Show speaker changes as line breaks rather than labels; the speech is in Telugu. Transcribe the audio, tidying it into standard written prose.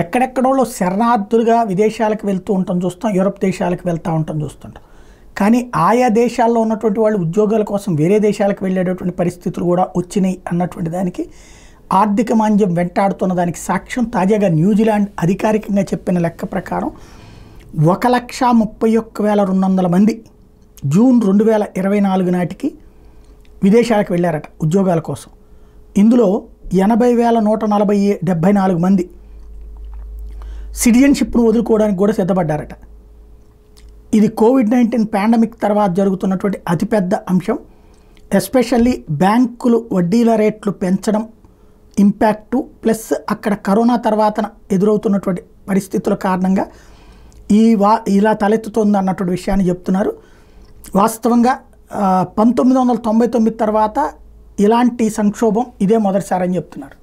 ఎక్కడెక్కడో శరణార్థులుగా విదేశాలకు వెళ్తూ ఉంటాం చూస్తాం, యూరప్ దేశాలకు వెళ్తూ ఉంటాం చూస్తుంటాం. కానీ ఆయా దేశాల్లో ఉన్నటువంటి వాళ్ళు ఉద్యోగాల కోసం వేరే దేశాలకు వెళ్ళేటటువంటి పరిస్థితులు కూడా వచ్చినాయి అన్నటువంటి దానికి ఆర్థిక మాంద్యం వెంటాడుతున్న దానికి సాక్ష్యం తాజాగా న్యూజిలాండ్ అధికారికంగా చెప్పిన లెక్క ప్రకారం 1,31,200 మంది జూన్ 2024 నాటికి విదేశాలకు వెళ్ళారట ఉద్యోగాల కోసం. ఇందులో 80,174 మంది సిటిజన్షిప్ను వదులుకోవడానికి కూడా సిద్ధపడ్డారట. ఇది కోవిడ్-19 పాండమిక్ తర్వాత జరుగుతున్నటువంటి అతిపెద్ద అంశం. ఎస్పెషల్లీ బ్యాంకులు వడ్డీల రేట్లు పెంచడం ఇంపాక్టు ప్లస్ అక్కడ కరోనా తర్వాత ఎదురవుతున్నటువంటి పరిస్థితుల కారణంగా ఇలా తలెత్తుతోంది అన్నటువంటి విషయాన్ని చెప్తున్నారు. వాస్తవంగా 1999 తర్వాత ఇలాంటి సంక్షోభం ఇదే మొదటిసారి అని చెప్తున్నారు.